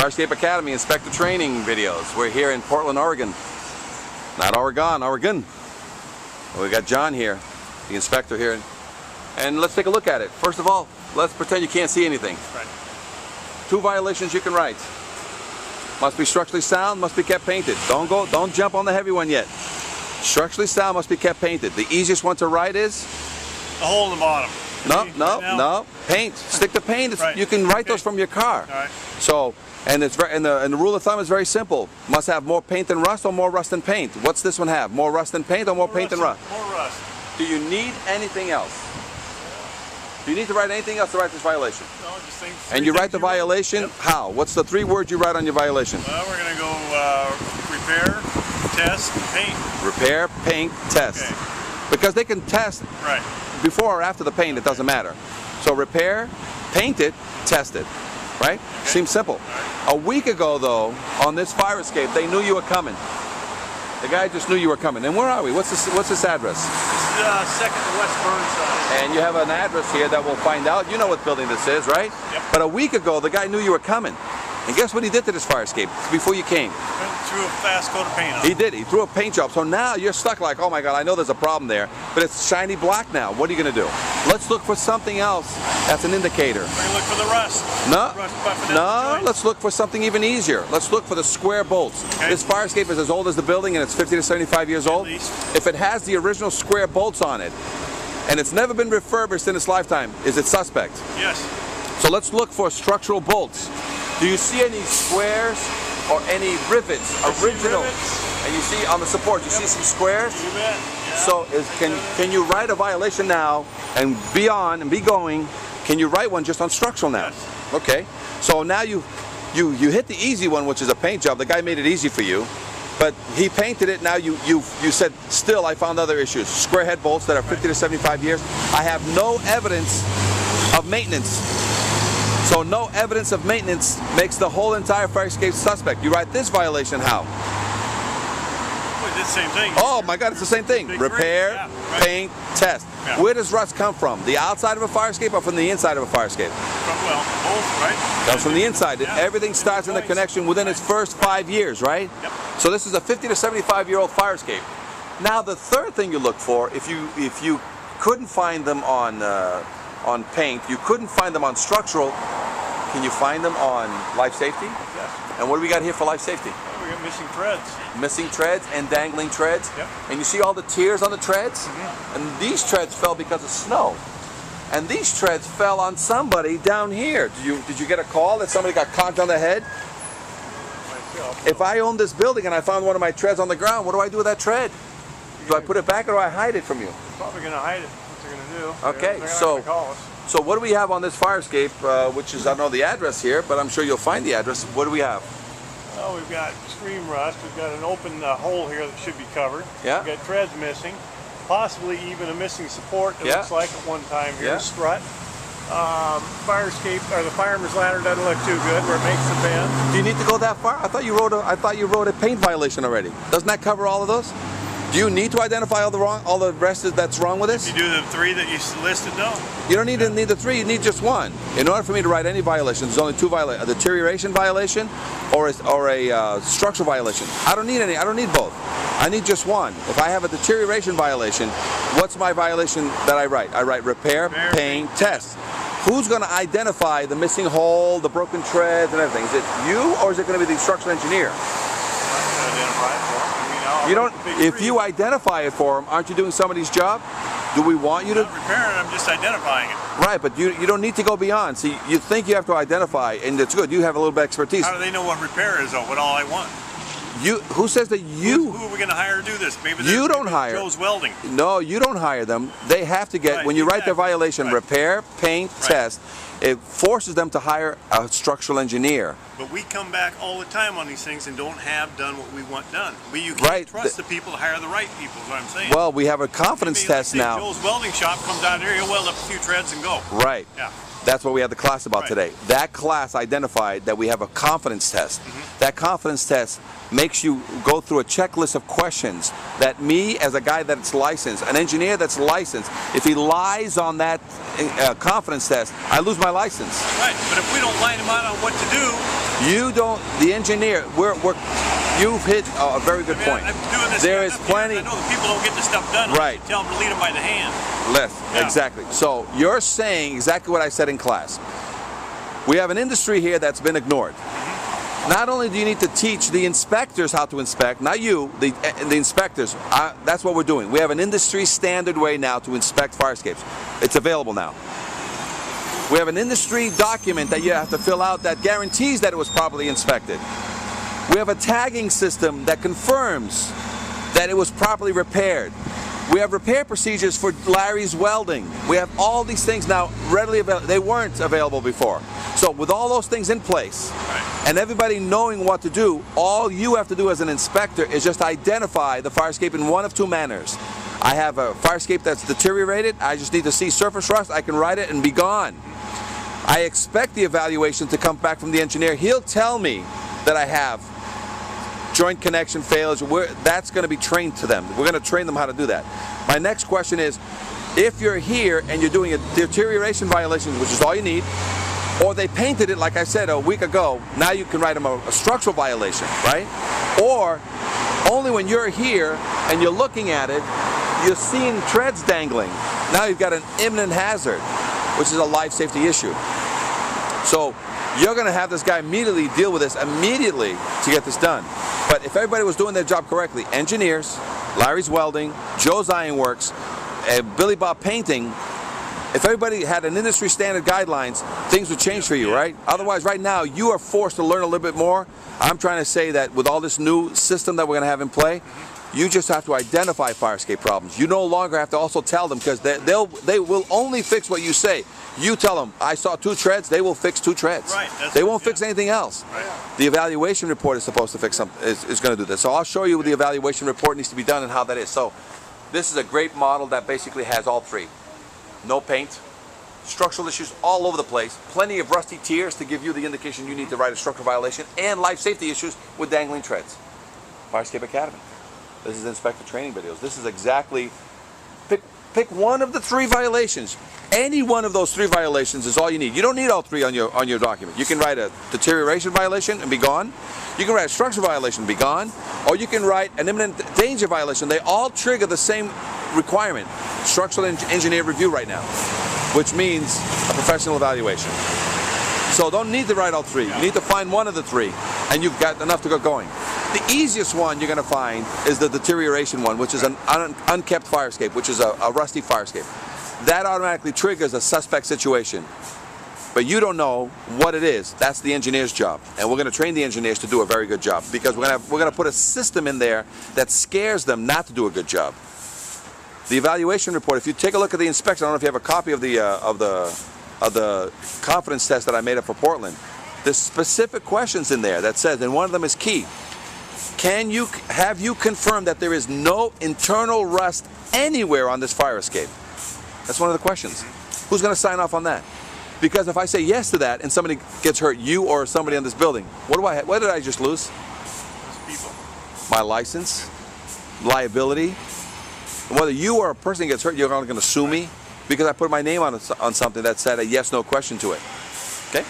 Fire Escape Academy Inspector Training videos. We're here in Portland, Oregon. Not Oregon, Oregon. We got John here, the inspector here. And let's take a look at it. First of all, let's pretend you can't see anything. Right. 2 violations you can write. Must be structurally sound, must be kept painted. Don't jump on the heavy one yet. Structurally sound, must be kept painted. The easiest one to write is? The hole in the bottom. No. Paint. Stick to paint. Right. You can write those from your car. All right. So, and the rule of thumb is very simple. Must have more paint than rust or more rust than paint. What's this one have? More rust than paint or more paint than rust? More rust. Do you need anything else? Do you need to write anything else to write this violation? No, just things. And you write the violation, yep. How? What's the 3 words you write on your violation? Well, we're going to go repair, test, paint. Repair, paint, test. Okay. Because they can test Right. before or after the paint, it doesn't matter. So repair, paint it, test it. Right? Okay. Seems simple. Right. A week ago, though, on this fire escape, they knew you were coming. The guy just knew you were coming. And where are we? What's this address? This is 2nd West Burnside. And you have an address here that we'll find out. You know what building this is, right? Yep. But a week ago, the guy knew you were coming. And guess what he did to this fire escape before you came? Threw a fast coat of paint on. He did. He threw a paint job. So now you're stuck like, oh my God, I know there's a problem there, but it's shiny black now. What are you going to do? Let's look for something else that's an indicator. We're going to look for the rust. No, let's look for something even easier. Let's look for the square bolts. Okay. This fire escape is as old as the building and it's 50 to 75 years old. At least. If it has the original square bolts on it and it's never been refurbished in its lifetime, is it suspect? Yes. So let's look for structural bolts. Do you see any squares or any rivets, original? And you see on the support, you see some squares? You bet. Yeah. So can you write a violation now and be on and be going? Can you write one just on structural now? Yes. Okay. So now you hit the easy one, which is a paint job. The guy made it easy for you. But he painted it. Now you said, still I found other issues. Square head bolts that are 50 to 75 years. I have no evidence of maintenance. So no evidence of maintenance makes the whole entire fire escape suspect. You write this violation how? We did the same thing. Oh my God, it's the same thing. Big Repair, yeah, right. paint, test. Yeah. Where does rust come from? The outside of a fire escape or from the inside of a fire escape? Well, both, right? Comes from the inside. Yeah. Everything starts in the connection within its first 5 years, right? Yep. So this is a 50 to 75-year-old fire escape. Now the third thing you look for, if you couldn't find them on paint, you couldn't find them on structural, can you find them on life safety? Yes. And what do we got here for life safety? Well, we got missing treads. Missing treads and dangling treads. Yep. And you see all the tears on the treads? Mm-hmm. And these treads fell because of snow. And these treads fell on somebody down here. Did you get a call that somebody got conked on the head? Myself. If I owned this building and I found one of my treads on the ground, what do I do with that tread? Do I put it back or do I hide it from you? Probably going to hide it. What they're going to do. Okay, They're not so gonna call us. So what do we have on this fire escape, which is, I don't know the address here, but I'm sure you'll find the address. What do we have? Well, we've got screen rust. We've got an open hole here that should be covered. Yeah. We've got treads missing. Possibly even a missing support that Yeah. looks like at one time here. Yeah. Strut. Fire escape, or the fireman's ladder doesn't look too good where it makes the bend. Do you need to go that far? I thought you wrote a paint violation already. Doesn't that cover all of those? Do you need to identify all the rest that's wrong with this? If you do the 3 that you listed, no. You don't need the 3, you need just 1. In order for me to write any violations, there's only 2 violations, a deterioration violation or a structural violation. I don't need any, I don't need both. I need just 1. If I have a deterioration violation, what's my violation that I write? I write repair, paint, test. Who's going to identify the missing hole, the broken treads and everything? Is it you or is it going to be the structural engineer? You don't. If you identify it for them, aren't you doing somebody's job? Do we want you to? I'm not repairing it, I'm just identifying it. Right, but you don't need to go beyond. See, you think you have to identify, and it's good. You have a little bit of expertise. How do they know what repair is, though? What all I want? Who says that you? Who are we going to hire to do this? Maybe you don't hire. Joe's Welding. No, you don't hire them. They have to get, Right, when you write their exactly. violation, Right. repair, paint, test, it forces them to hire a structural engineer. But we come back all the time on these things and don't have done what we want done. You can't trust the people to hire the right people, is what I'm saying. Well, we have a confidence test now. Joe's Welding Shop comes out here, he'll weld up a few treads and go. Right. Yeah. That's what we had the class about today. That class identified that we have a confidence test. That confidence test makes you go through a checklist of questions that me, as a guy that's licensed, an engineer that's licensed, if he lies on that confidence test, I lose my license. Right, but if we don't line him out on what to do, You don't, the engineer, you've hit a very good point. I'm doing this there is plenty. I know that people don't get the stuff done. Right. Tell them to lead them by the hand. Exactly. So you're saying exactly what I said in class. We have an industry here that's been ignored. Not only do you need to teach the inspectors how to inspect, not you, the inspectors, that's what we're doing. We have an industry standard way now to inspect fire escapes. It's available now. We have an industry document that you have to fill out that guarantees that it was properly inspected. We have a tagging system that confirms that it was properly repaired. We have repair procedures for Larry's welding. We have all these things now readily available. They weren't available before. So with all those things in place, and everybody knowing what to do, all you have to do as an inspector is just identify the fire escape in one of two manners. I have a fire escape that's deteriorated. I just need to see surface rust. I can write it and be gone. I expect the evaluation to come back from the engineer. He'll tell me that I have joint connection failures. That's going to be trained to them. We're going to train them how to do that. My next question is, if you're here and you're doing a deterioration violation, which is all you need, or they painted it, like I said, a week ago, now you can write them a structural violation, right? Or only when you're here and you're looking at it, you're seeing treads dangling. Now you've got an imminent hazard, which is a life safety issue. So you're going to have this guy immediately deal with this immediately to get this done. But if everybody was doing their job correctly, engineers, Larry's Welding, Joe's Ironworks, Billy Bob Painting, if everybody had an industry standard guidelines, things would change for you, right? Otherwise, right now, you are forced to learn a little bit more. I'm trying to say that with all this new system that we're going to have in play, you just have to identify fire escape problems. You no longer have to also tell them, because they will only fix what you say. You tell them, I saw 2 treads, they will fix 2 treads. Right, they won't fix anything else. Right. The evaluation report is supposed to fix something, is going to do this. So I'll show you what the evaluation report needs to be done and how that is. So this is a great model that basically has all 3. No paint, structural issues all over the place, plenty of rusty tiers to give you the indication you need to write a structural violation, and life safety issues with dangling treads. Fire Escape Academy. This is inspector training videos. This is exactly, pick one of the 3 violations. Any one of those 3 violations is all you need. You don't need all 3 on your document. You can write a deterioration violation and be gone. You can write a structural violation and be gone. Or you can write an imminent danger violation. They all trigger the same requirement. Structural engineer review right now, which means a professional evaluation. So don't need to write all 3. You need to find one of the 3, and you've got enough to get going. The easiest one you're going to find is the deterioration one, which is an unkept fire escape, which is a rusty fire escape. That automatically triggers a suspect situation. But you don't know what it is. That's the engineer's job. And we're going to train the engineers to do a very good job, because we're going to put a system in there that scares them not to do a good job. The evaluation report, if you take a look at the inspection, I don't know if you have a copy of the confidence test that I made up for Portland. There's specific questions in there that says, and one of them is key. Have you confirmed that there is no internal rust anywhere on this fire escape? That's one of the questions. Who's going to sign off on that? Because if I say yes to that and somebody gets hurt, you or somebody in this building, what did I just lose? People. My license, liability. And whether you or a person gets hurt, you're not going to sue me because I put my name on something that said a yes/no question to it. Okay?